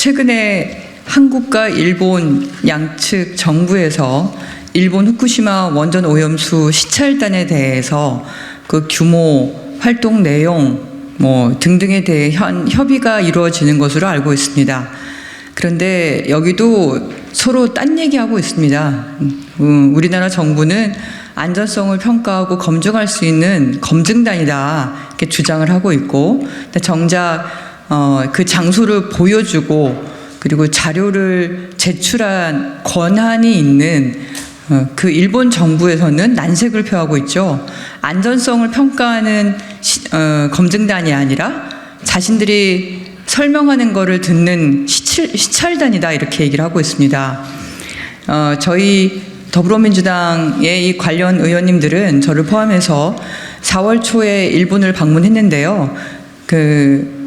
최근에 한국과 일본 양측 정부에서 일본 후쿠시마 원전 오염수 시찰단에 대해서 그 규모, 활동 내용 등등에 대해 협의가 이루어지는 것으로 알고 있습니다. 그런데 여기도 서로 딴 얘기하고 있습니다. 우리나라 정부는 안전성을 평가하고 검증할 수 있는 검증단이다 이렇게 주장을 하고 있고, 정작 그 장소를 보여주고 그리고 자료를 제출한 권한이 있는 그 일본 정부에서는 난색을 표하고 있죠. 안전성을 평가하는 검증단이 아니라 자신들이 설명하는 것을 듣는 시찰단이다 이렇게 얘기를 하고 있습니다. 저희 더불어민주당의 이 관련 의원님들은 저를 포함해서 4월 초에 일본을 방문했는데요.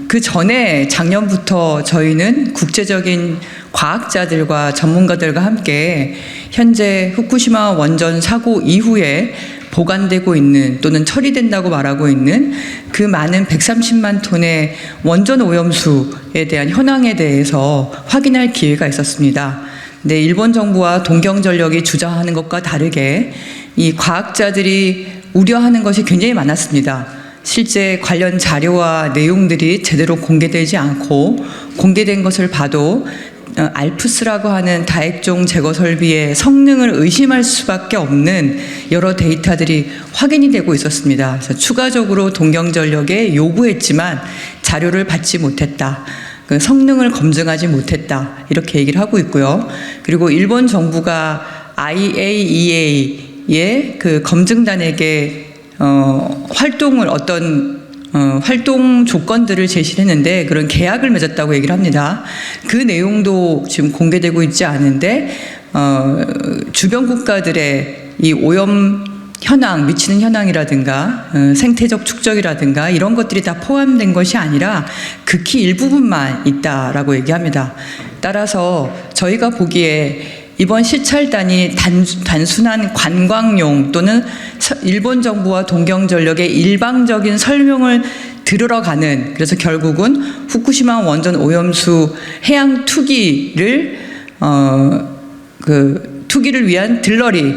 그 전에 작년부터 저희는 국제적인 과학자들과 전문가들과 함께 현재 후쿠시마 원전 사고 이후에 보관되고 있는 또는 처리된다고 말하고 있는 그 많은 130만 톤의 원전 오염수에 대한 현황에 대해서 확인할 기회가 있었습니다. 근데 일본 정부와 동경전력이 주장하는 것과 다르게 이 과학자들이 우려하는 것이 굉장히 많았습니다. 실제 관련 자료와 내용들이 제대로 공개되지 않고, 공개된 것을 봐도 알프스라고 하는 다액종 제거 설비의 성능을 의심할 수밖에 없는 여러 데이터들이 확인이 되고 있었습니다. 그래서 추가적으로 동경전력에 요구했지만 자료를 받지 못했다. 그 성능을 검증하지 못했다. 이렇게 얘기를 하고 있고요. 그리고 일본 정부가 IAEA의 그 검증단에게 활동을 활동 조건들을 제시를 했는데 그런 계약을 맺었다고 얘기를 합니다. 그 내용도 지금 공개되고 있지 않은데 주변 국가들의 이 오염 현황, 미치는 현황이라든가 생태적 축적이라든가 이런 것들이 다 포함된 것이 아니라 극히 일부분만 있다라고 얘기합니다. 따라서 저희가 보기에 이번 시찰단이 단순한 관광용 또는 일본 정부와 동경전력의 일방적인 설명을 들으러 가는, 그래서 결국은 후쿠시마 원전 오염수 해양 투기를 투기를 위한 들러리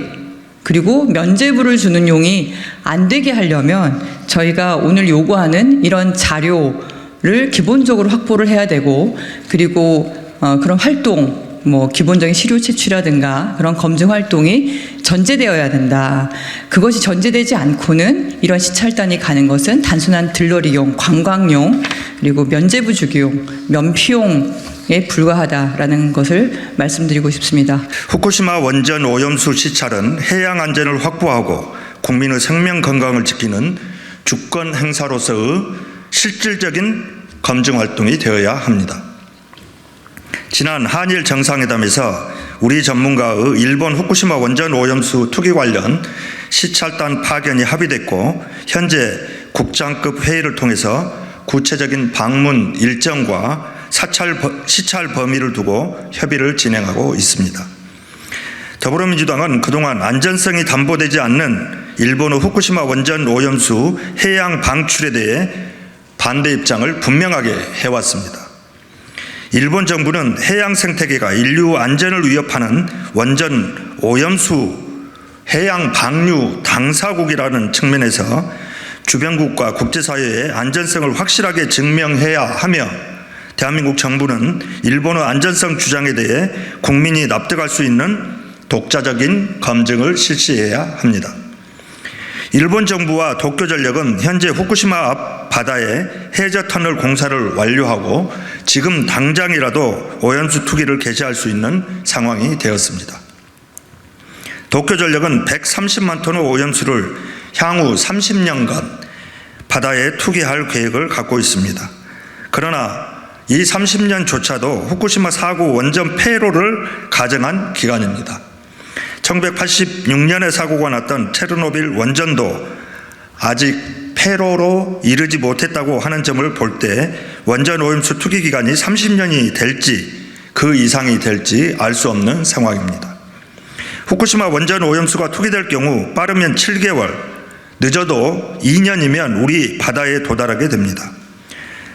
그리고 면죄부를 주는 용이 안 되게 하려면 저희가 오늘 요구하는 이런 자료를 기본적으로 확보를 해야 되고, 그리고 그런 활동 기본적인 시료 채취라든가 그런 검증 활동이 전제되어야 된다. 그것이 전제되지 않고는 이런 시찰단이 가는 것은 단순한 들러리용, 관광용, 그리고 면죄부 주기용, 면피용에 불과하다라는 것을 말씀드리고 싶습니다. 후쿠시마 원전 오염수 시찰은 해양 안전을 확보하고 국민의 생명 건강을 지키는 주권 행사로서의 실질적인 검증 활동이 되어야 합니다. 지난 한일 정상회담에서 우리 전문가의 일본 후쿠시마 원전 오염수 투기 관련 시찰단 파견이 합의됐고, 현재 국장급 회의를 통해서 구체적인 방문 일정과 시찰 범위를 두고 협의를 진행하고 있습니다. 더불어민주당은 그동안 안전성이 담보되지 않는 일본의 후쿠시마 원전 오염수 해양 방출에 대해 반대 입장을 분명하게 해왔습니다. 일본 정부는 해양 생태계가 인류 안전을 위협하는 원전 오염수 해양 방류 당사국이라는 측면에서 주변국과 국제사회의 안전성을 확실하게 증명해야 하며, 대한민국 정부는 일본의 안전성 주장에 대해 국민이 납득할 수 있는 독자적인 검증을 실시해야 합니다. 일본 정부와 도쿄전력은 현재 후쿠시마 앞 바다에 해저 터널 공사를 완료하고 지금 당장이라도 오염수 투기를 개시할 수 있는 상황이 되었습니다. 도쿄전력은 130만 톤의 오염수를 향후 30년간 바다에 투기할 계획을 갖고 있습니다. 그러나 이 30년조차도 후쿠시마 사고 원전 폐로를 가정한 기간입니다. 1986년에 사고가 났던 체르노빌 원전도 아직 폐로로 이르지 못했다고 하는 점을 볼 때 원전 오염수 투기 기간이 30년이 될지 그 이상이 될지 알 수 없는 상황입니다. 후쿠시마 원전 오염수가 투기될 경우 빠르면 7개월, 늦어도 2년이면 우리 바다에 도달하게 됩니다.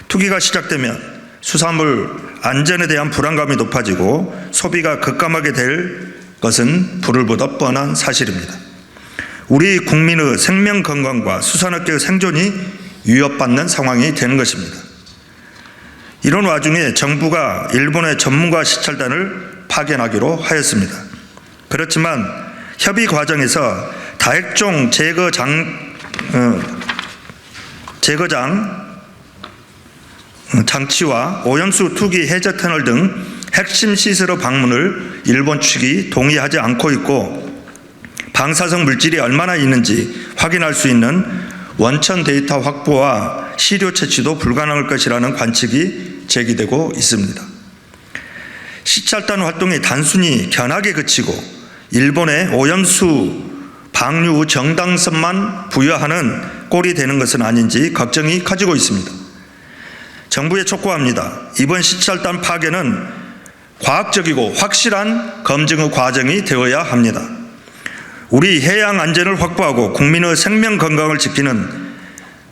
투기가 시작되면 수산물 안전에 대한 불안감이 높아지고 소비가 급감하게 될 것은 불을 보듯 뻔한 사실입니다. 우리 국민의 생명 건강과 수산업계의 생존이 위협받는 상황이 되는 것입니다. 이런 와중에 정부가 일본의 전문가 시찰단을 파견하기로 하였습니다. 그렇지만 협의 과정에서 다핵종 제거장 장치와 오염수 투기 해저 터널 등 핵심 시설의 방문을 일본 측이 동의하지 않고 있고, 방사성 물질이 얼마나 있는지 확인할 수 있는 원천 데이터 확보와 시료 채취도 불가능할 것이라는 관측이 제기되고 있습니다. 시찰단 활동이 단순히 견학에 그치고 일본의 오염수 방류 정당성만 부여하는 꼴이 되는 것은 아닌지 걱정이 커지고 있습니다. 정부에 촉구합니다. 이번 시찰단 파견은 과학적이고 확실한 검증의 과정이 되어야 합니다. 우리 해양 안전을 확보하고 국민의 생명 건강을 지키는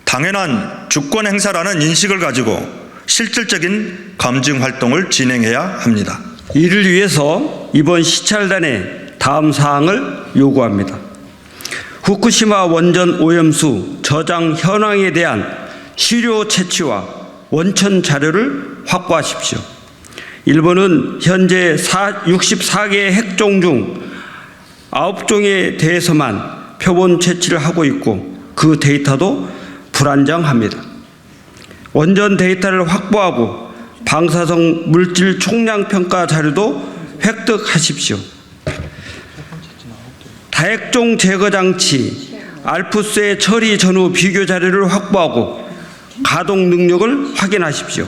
당연한 주권 행사라는 인식을 가지고 실질적인 검증 활동을 진행해야 합니다. 이를 위해서 이번 시찰단에 다음 사항을 요구합니다. 후쿠시마 원전 오염수 저장 현황에 대한 시료 채취와 원천 자료를 확보하십시오. 일본은 현재 64개의 핵종 중 9종에 대해서만 표본 채취를 하고 있고, 그 데이터도 불안정합니다. 원전 데이터를 확보하고 방사성 물질 총량 평가 자료도 획득하십시오. 다핵종 제거 장치 알프스의 처리 전후 비교 자료를 확보하고 가동 능력을 확인하십시오.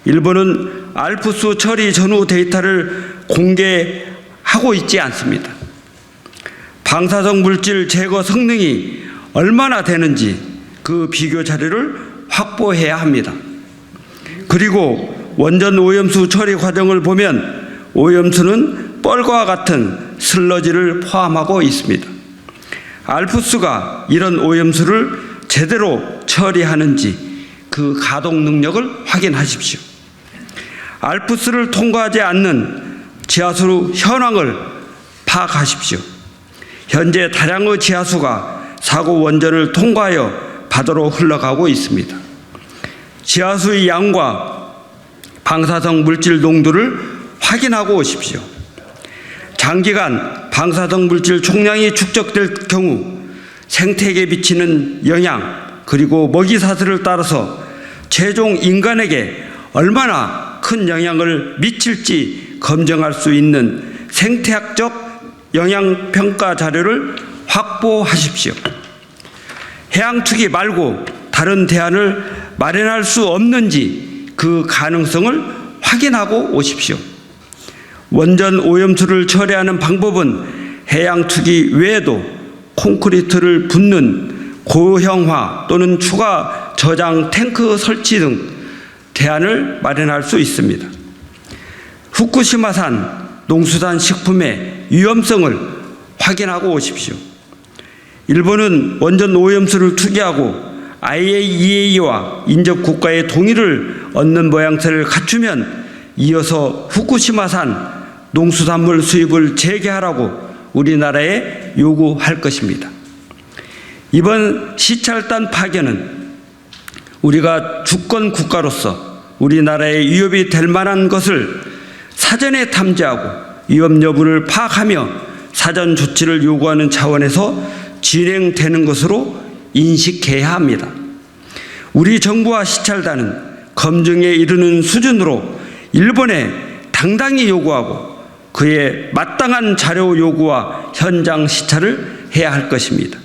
일본은 알프스 처리 전후 데이터를 공개하고 있지 않습니다. 방사성 물질 제거 성능이 얼마나 되는지 그 비교 자료를 확보해야 합니다. 그리고 원전 오염수 처리 과정을 보면 오염수는 뻘과 같은 슬러지를 포함하고 있습니다. 알프스가 이런 오염수를 제대로 처리하는지 그 가동 능력을 확인하십시오. 알프스를 통과하지 않는 지하수 현황을 파악하십시오. 현재 다량의 지하수가 사고 원전을 통과하여 바다로 흘러가고 있습니다. 지하수의 양과 방사성 물질 농도를 확인하고 오십시오. 장기간 방사성 물질 총량이 축적될 경우 생태계에 미치는 영향, 그리고 먹이 사슬을 따라서 최종 인간에게 얼마나 큰 영향을 미칠지 검증할 수 있는 생태학적 영향평가 자료를 확보하십시오. 해양 투기 말고 다른 대안을 마련할 수 없는지 그 가능성을 확인하고 오십시오. 원전 오염수를 처리하는 방법은 해양 투기 외에도 콘크리트를 붓는 고형화 또는 추가 저장 탱크 설치 등 대안을 마련할 수 있습니다. 후쿠시마산 농수산 식품의 위험성을 확인하고 오십시오. 일본은 원전 오염수를 투기하고 IAEA와 인접 국가의 동의를 얻는 모양새를 갖추면 이어서 후쿠시마산 농수산물 수입을 재개하라고 우리나라에 요구할 것입니다. 이번 시찰단 파견은 우리가 주권 국가로서 우리나라의 위협이 될 만한 것을 사전에 탐지하고 위험 여부를 파악하며 사전 조치를 요구하는 차원에서 진행되는 것으로 인식해야 합니다. 우리 정부와 시찰단은 검증에 이르는 수준으로 일본에 당당히 요구하고 그에 마땅한 자료 요구와 현장 시찰을 해야 할 것입니다.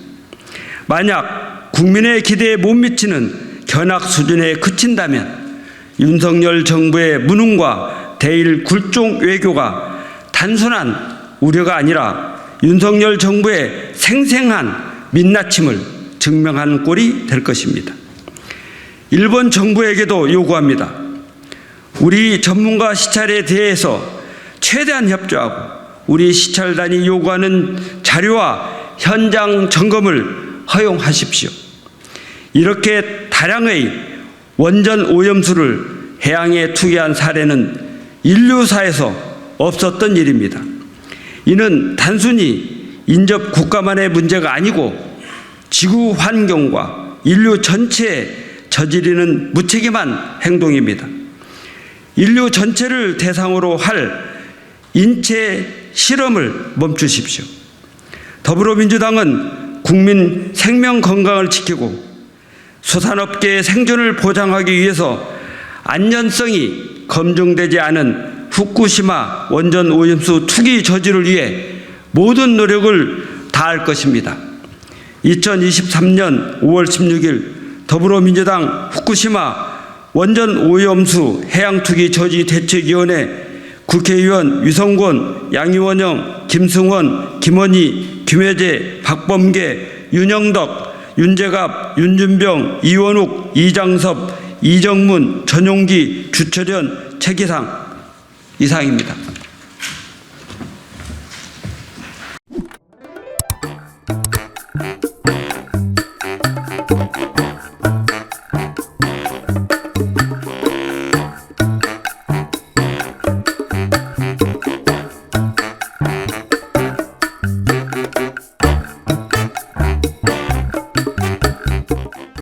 만약 국민의 기대에 못 미치는 견학 수준에 그친다면 윤석열 정부의 무능과 대일 굴종 외교가 단순한 우려가 아니라 윤석열 정부의 생생한 민낯임을 증명하는 꼴이 될 것입니다. 일본 정부에게도 요구합니다. 우리 전문가 시찰에 대해서 최대한 협조하고 우리 시찰단이 요구하는 자료와 현장 점검을 허용하십시오. 이렇게 다량의 원전 오염수를 해양에 투기한 사례는 인류사에서 없었던 일입니다. 이는 단순히 인접 국가만의 문제가 아니고 지구 환경과 인류 전체에 저지르는 무책임한 행동입니다. 인류 전체를 대상으로 할 인체 실험을 멈추십시오. 더불어민주당은 국민 생명 건강을 지키고 수산업계의 생존을 보장하기 위해서 안전성이 검증되지 않은 후쿠시마 원전 오염수 투기 저지를 위해 모든 노력을 다할 것입니다. 2023년 5월 16일 더불어민주당 후쿠시마 원전 오염수 해양 투기 저지 대책위원회 국회의원 유성권, 양이원영, 김승원, 김원희, 김혜재, 박범계, 윤영덕, 윤재갑, 윤준병, 이원욱, 이장섭, 이정문, 전용기, 주철현, 최기상 이상입니다.